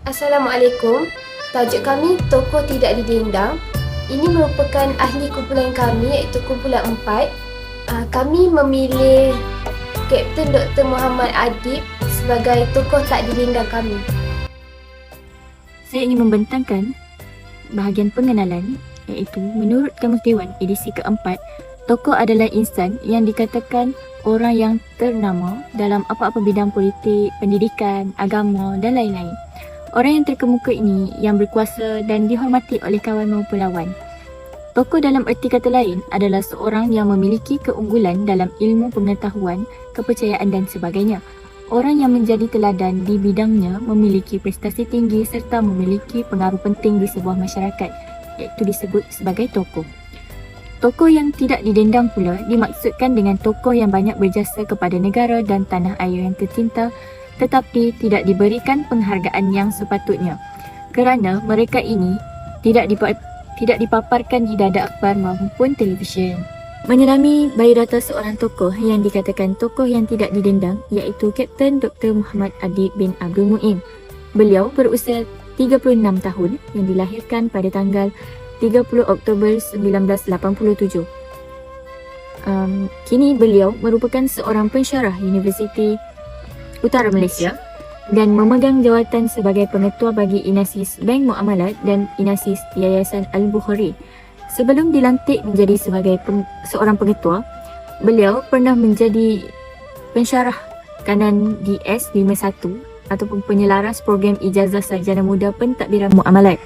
Assalamualaikum. Tajuk kami Tokoh Tidak Didendang. Ini merupakan ahli kumpulan kami iaitu kumpulan 4. Kami memilih Kapten Dr. Muhammad Adib sebagai tokoh tak didendang kami. Saya ingin membentangkan bahagian pengenalan iaitu menurut Kamus Dewan edisi keempat, tokoh adalah insan yang dikatakan orang yang ternama dalam apa-apa bidang politik, pendidikan, agama dan lain-lain. Orang yang terkemuka ini yang berkuasa dan dihormati oleh kawan maupun lawan. Tokoh dalam erti kata lain adalah seorang yang memiliki keunggulan dalam ilmu pengetahuan, kepercayaan dan sebagainya. Orang yang menjadi teladan di bidangnya memiliki prestasi tinggi serta memiliki pengaruh penting di sebuah masyarakat, iaitu disebut sebagai tokoh. Tokoh yang tidak didendang pula dimaksudkan dengan tokoh yang banyak berjasa kepada negara dan tanah air yang tercinta tetapi tidak diberikan penghargaan yang sepatutnya kerana mereka ini tidak dipaparkan di dada akhbar maupun televisyen. Menyelami biodata seorang tokoh yang dikatakan tokoh yang tidak didendang iaitu Kapten Dr. Muhammad Adib bin Abdul Muin. Beliau berusia 36 tahun yang dilahirkan pada tanggal 30 Oktober 1987. Kini beliau merupakan seorang pensyarah Universiti Utara Malaysia dan memegang jawatan sebagai pengetua bagi Inasis Bank Muamalat dan Inasis Yayasan Al-Bukhari. Sebelum dilantik menjadi sebagai seorang pengetua, beliau pernah menjadi pensyarah kanan di S51 ataupun penyelaras program ijazah sarjana muda pentadbiran muamalat.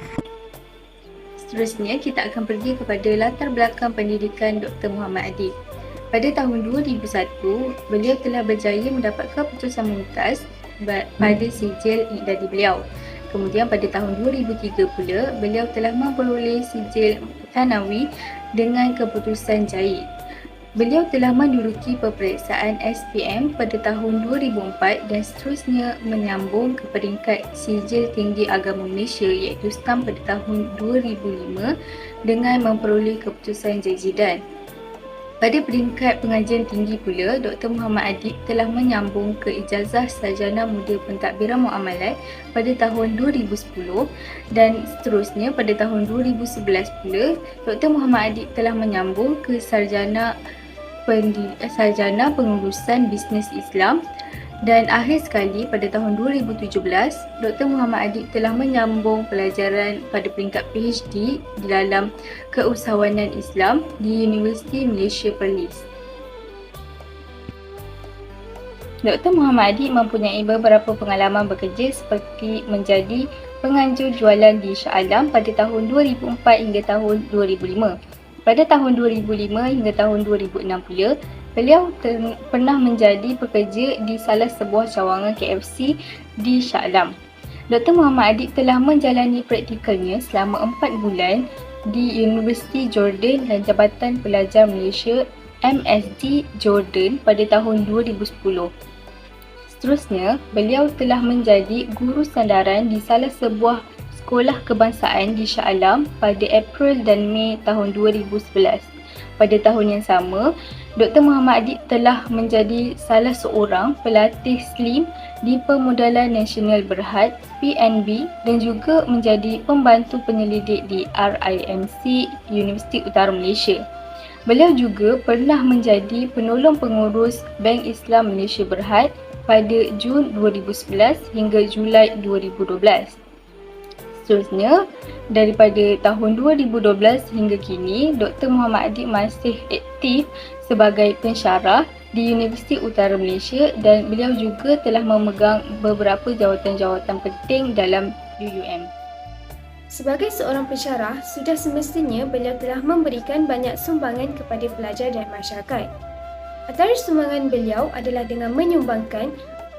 Seterusnya, kita akan pergi kepada latar belakang pendidikan Dr. Muhammad Adib. Pada tahun 2001, beliau telah berjaya mendapatkan keputusan mumtaz pada sijil iqtidai beliau. Kemudian pada tahun 2003 pula, beliau telah memperoleh sijil Thanawi dengan keputusan jayid. Beliau telah menduduki peperiksaan SPM pada tahun 2004 dan seterusnya menyambung ke peringkat sijil tinggi agama Malaysia iaitu STAM pada tahun 2005 dengan memperoleh keputusan jazidan. Pada peringkat pengajian tinggi pula, Dr. Muhammad Adib telah menyambung ke ijazah sarjana muda pentadbiran muamalat pada tahun 2010 dan seterusnya pada tahun 2011 pula, Dr. Muhammad Adib telah menyambung ke sarjana pengurusan bisnes Islam dan akhir sekali pada tahun 2017, Dr. Muhammad Adib telah menyambung pelajaran pada peringkat PhD di dalam keusahawanan Islam di Universiti Malaysia Perlis. Dr. Muhammad Adib mempunyai beberapa pengalaman bekerja seperti menjadi penganjur jualan di Shah Alam pada tahun 2004 hingga tahun 2005. Pada tahun 2005 hingga tahun 2006 pula, beliau pernah menjadi pekerja di salah sebuah cawangan KFC di Shah Alam. Dr. Muhammad Adib telah menjalani praktikalnya selama 4 bulan di Universiti Jordan dan Jabatan Pelajar Malaysia MSD Jordan pada tahun 2010. Seterusnya, beliau telah menjadi guru sandaran di salah sebuah sekolah kebangsaan di Shah Alam pada April dan Mei tahun 2011. Pada tahun yang sama, Dr. Muhammad Adib telah menjadi salah seorang pelatih SLIM di Permodalan Nasional Berhad PNB dan juga menjadi pembantu penyelidik di RIMC Universiti Utara Malaysia. Beliau juga pernah menjadi penolong pengurus Bank Islam Malaysia Berhad pada Jun 2011 hingga Julai 2012. Seterusnya, daripada tahun 2012 hingga kini, Dr. Muhammad Adib masih aktif sebagai pensyarah di Universiti Utara Malaysia dan beliau juga telah memegang beberapa jawatan-jawatan penting dalam UUM. Sebagai seorang pensyarah, sudah semestinya beliau telah memberikan banyak sumbangan kepada pelajar dan masyarakat. Antara sumbangan beliau adalah dengan menyumbangkan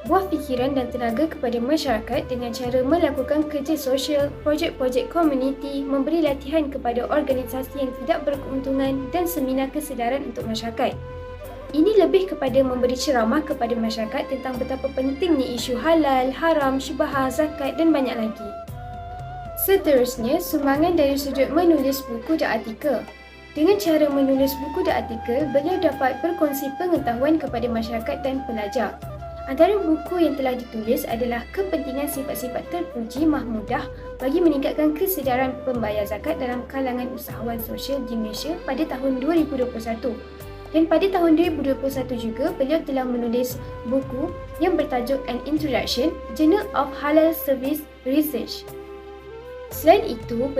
buah fikiran dan tenaga kepada masyarakat dengan cara melakukan kerja sosial, projek-projek komuniti, memberi latihan kepada organisasi yang tidak berkeuntungan dan seminar kesedaran untuk masyarakat. Ini lebih kepada memberi ceramah kepada masyarakat tentang betapa pentingnya isu halal, haram, syubhah, zakat dan banyak lagi. Seterusnya, sumbangan dari sudut menulis buku dan artikel. Dengan cara menulis buku dan artikel, beliau dapat berkongsi pengetahuan kepada masyarakat dan pelajar. Antara buku yang telah ditulis adalah Kepentingan Sifat-Sifat Terpuji Mahmudah bagi meningkatkan kesedaran pembayar zakat dalam kalangan usahawan sosial di Malaysia pada tahun 2021. Dan pada tahun 2021 juga, beliau telah menulis buku yang bertajuk An Introduction, Journal of Halal Service Research. Selain itu,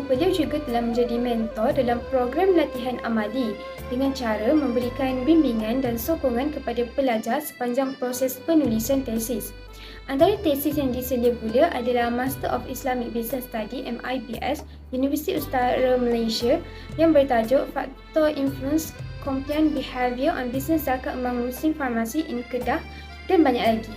beliau juga telah menjadi mentor dalam program latihan amali dengan cara memberikan bimbingan dan sokongan kepada pelajar sepanjang proses penulisan tesis. Antara tesis yang diselia pula adalah Master of Islamic Business Study MIBS Universiti Utara Malaysia yang bertajuk Faktor Influence Compliant Behaviour on Business Zakat Among Muslim Farmasi in Kedah dan banyak lagi.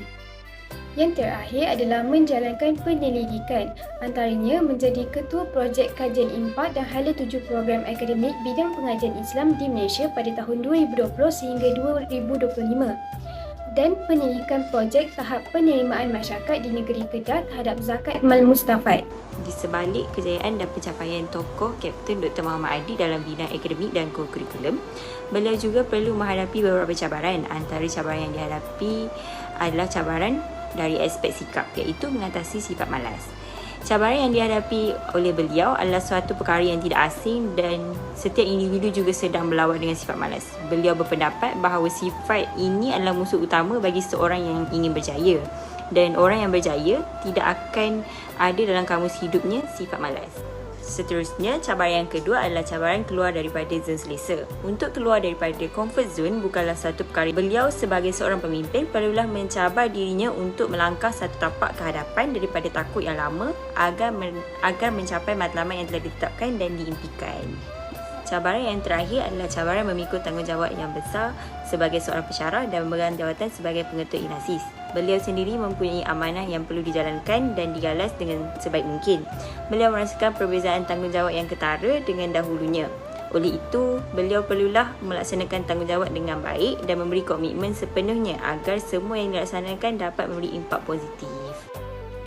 Yang terakhir adalah menjalankan penyelidikan, antaranya menjadi Ketua Projek Kajian Impak dan Hala 7 Program Akademik Bidang Pengajian Islam di Malaysia pada tahun 2020 sehingga 2025 dan penyelidikan projek tahap penerimaan masyarakat di negeri Kedah terhadap zakat mal mustafad. Di sebalik kejayaan dan pencapaian tokoh Kapten Dr. Muhammad Adib dalam bidang akademik dan kurikulum, beliau juga perlu menghadapi beberapa cabaran. Antara cabaran yang dihadapi adalah cabaran dari aspek sikap, iaitu mengatasi sifat malas. Cabaran yang dihadapi oleh beliau adalah suatu perkara yang tidak asing dan setiap individu juga sedang berlawan dengan sifat malas. Beliau berpendapat bahawa sifat ini adalah musuh utama bagi seorang yang ingin berjaya, dan orang yang berjaya tidak akan ada dalam kamus hidupnya sifat malas. Seterusnya, cabaran yang kedua adalah cabaran keluar daripada zon selesa. Untuk keluar daripada comfort zone bukanlah satu perkara. Beliau sebagai seorang pemimpin perlulah mencabar dirinya untuk melangkah satu tapak ke hadapan daripada takut yang lama agar mencapai matlamat yang telah ditetapkan dan diimpikan. Cabaran yang terakhir adalah cabaran memikul tanggungjawab yang besar sebagai seorang pensyarah dan memegang jawatan sebagai pengetua INASIS. Beliau sendiri mempunyai amanah yang perlu dijalankan dan digalas dengan sebaik mungkin. Beliau merasakan perbezaan tanggungjawab yang ketara dengan dahulunya. Oleh itu, beliau perlulah melaksanakan tanggungjawab dengan baik dan memberi komitmen sepenuhnya agar semua yang dilaksanakan dapat memberi impak positif.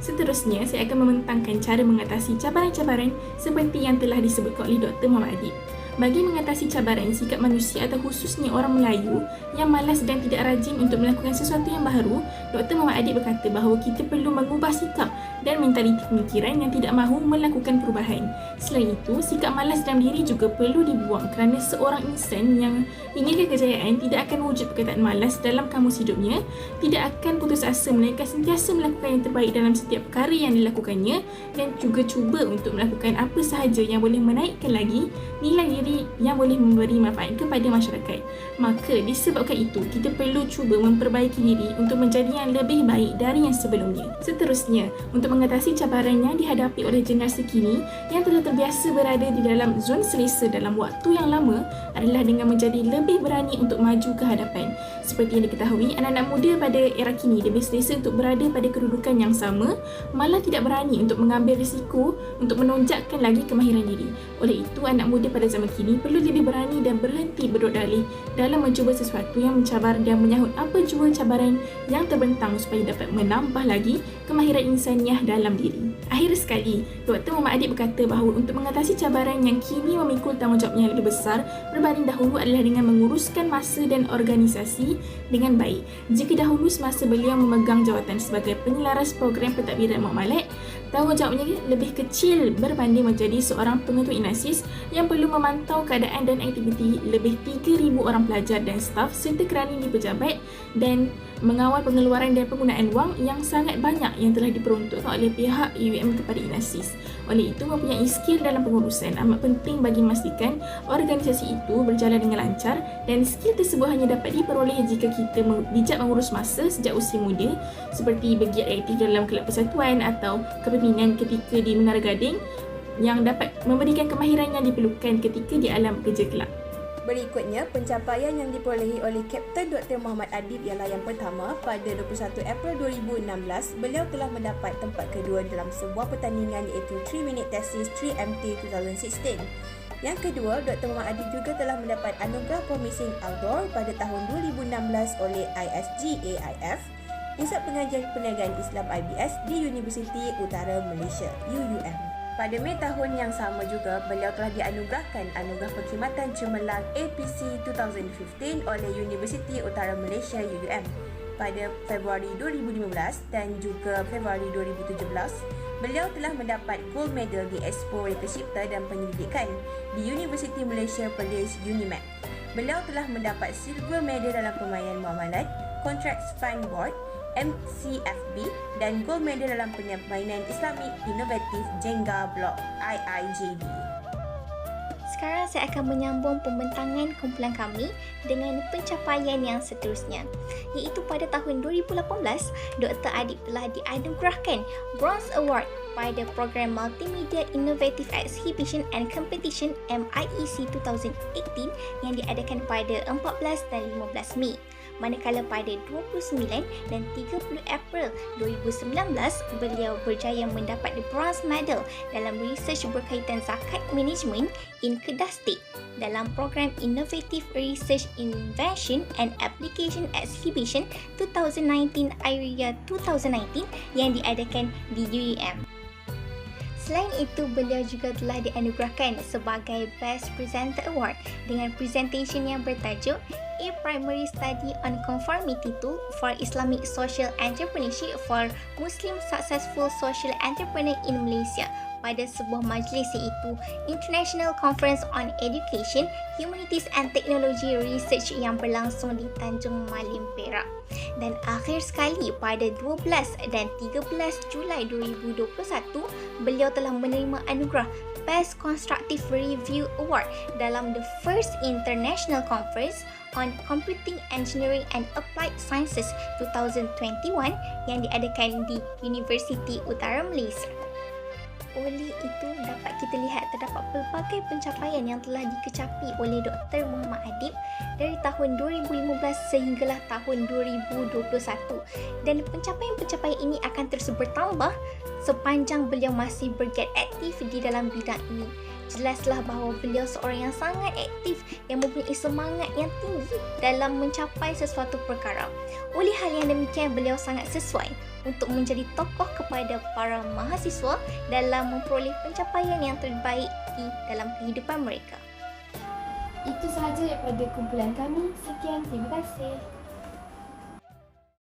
Seterusnya, saya akan membentangkan cara mengatasi cabaran-cabaran seperti yang telah disebutkan oleh Dr. Muhammad Adib. Bagi mengatasi cabaran sikap manusia atau khususnya orang Melayu yang malas dan tidak rajin untuk melakukan sesuatu yang baru, Dr. Muhammad Adib berkata bahawa kita perlu mengubah sikap dan mentaliti pemikiran yang tidak mahu melakukan perubahan. Selain itu, sikap malas dalam diri juga perlu dibuang kerana seorang insan yang inginkan kejayaan tidak akan wujud perkataan malas dalam kamus hidupnya, tidak akan putus asa melainkan sentiasa melakukan yang terbaik dalam setiap perkara yang dilakukannya dan juga cuba untuk melakukan apa sahaja yang boleh menaikkan lagi nilai diri yang boleh memberi manfaat kepada masyarakat. Maka disebabkan itu, kita perlu cuba memperbaiki diri untuk menjadi yang lebih baik dari yang sebelumnya. Seterusnya, untuk mengatasi cabaran yang dihadapi oleh generasi kini yang telah terbiasa berada di dalam zon selesa dalam waktu yang lama adalah dengan menjadi lebih berani untuk maju ke hadapan. Seperti yang diketahui, anak-anak muda pada era kini lebih selesa untuk berada pada kedudukan yang sama, malah tidak berani untuk mengambil risiko untuk menonjakkan lagi kemahiran diri. Oleh itu, anak muda pada zaman kini perlu lebih berani dan berhenti berdalih dalam mencuba sesuatu yang mencabar dan menyahut apa jua cabaran yang terbentang supaya dapat menambah lagi kemahiran insaniah dalam diri. Akhir sekali, Dr. Muhammad Adib berkata bahawa untuk mengatasi cabaran yang kini memikul tanggungjawab yang lebih besar berbanding dahulu adalah dengan menguruskan masa dan organisasi dengan baik. Jika dahulu semasa beliau memegang jawatan sebagai penyelaras program pentadbiran muamalat, tanggungjawabnya lebih kecil berbanding menjadi seorang pengetua INASIS yang perlu memantau keadaan dan aktiviti lebih 3,000 orang pelajar dan staf serta kerani pejabat dan mengawal pengeluaran dan penggunaan wang yang sangat banyak yang telah diperuntukkan oleh pihak UUM kepada INASIS. Oleh itu, mempunyai skill dalam pengurusan amat penting bagi memastikan organisasi itu berjalan dengan lancar dan skill tersebut hanya dapat diperoleh jika kita bijak mengurus masa sejak usia muda seperti bergiat aktif dalam kelab persatuan atau kepimpinan ketika di Menara Gading yang dapat memberikan kemahiran yang diperlukan ketika di alam kerja kelab. Berikutnya, pencapaian yang diperolehi oleh Kapten Dr. Muhammad Adib ialah yang pertama, pada 21 April 2016, beliau telah mendapat tempat kedua dalam sebuah pertandingan iaitu 3 Minute Thesis 3MT 2016. Yang kedua, Dr. Muhammad Adib juga telah mendapat anugerah Promising Outdoor pada tahun 2016 oleh ISG-AIF, Pusat Pengajian Perniagaan Islam IBS di Universiti Utara Malaysia, UUM. Pada Mei tahun yang sama juga, beliau telah dianugerahkan Anugerah Perkhidmatan Cemerlang APC 2015 oleh Universiti Utara Malaysia UUM. Pada Februari 2015 dan juga Februari 2017, beliau telah mendapat Gold Medal di Expo Reka Cipta dan Penyelidikan di Universiti Malaysia Perlis UNIMAP. Beliau telah mendapat Silver Medal dalam permainan muamalat, Contracts Fund Board, MCFB dan Gold Medal dalam permainan Islamic Inovatif Jenga Block IIJB. Sekarang saya akan menyambung pembentangan kumpulan kami dengan pencapaian yang seterusnya, iaitu pada tahun 2018, Dr. Adib telah dianugerahkan Bronze Award pada program Multimedia Innovative Exhibition and Competition MIEC 2018 yang diadakan pada 14 dan 15 Mei. Manakala pada 29 dan 30 April 2019, beliau berjaya mendapat the Bronze Medal dalam research berkaitan zakat management in Kedah State dalam program Innovative Research Invention and Application Exhibition 2019 Area 2019 yang diadakan di UUM. Selain itu, beliau juga telah dianugerahkan sebagai Best Presenter Award dengan presentation yang bertajuk A Primary Study on Conformity Tool for Islamic Social Entrepreneurship for Muslim Successful Social Entrepreneur in Malaysia pada sebuah majlis iaitu International Conference on Education, Humanities and Technology Research yang berlangsung di Tanjung Malim, Perak. Dan akhir sekali pada 12 dan 13 Julai 2021, beliau telah menerima anugerah Best Constructive Review Award dalam the first International Conference on Computing Engineering and Applied Sciences 2021 yang diadakan di Universiti Utara Malaysia. Oleh itu, dapat kita lihat terdapat pelbagai pencapaian yang telah dikecapi oleh Dr. Muhammad Adib dari tahun 2015 sehinggalah tahun 2021, dan pencapaian-pencapaian ini akan terus bertambah sepanjang beliau masih bergiat aktif di dalam bidang ini. Jelaslah bahawa beliau seorang yang sangat aktif yang mempunyai semangat yang tinggi dalam mencapai sesuatu perkara. Oleh hal yang demikian, beliau sangat sesuai untuk menjadi tokoh kepada para mahasiswa dalam memperoleh pencapaian yang terbaik di dalam kehidupan mereka. Itu sahaja daripada kumpulan kami. Sekian, terima kasih.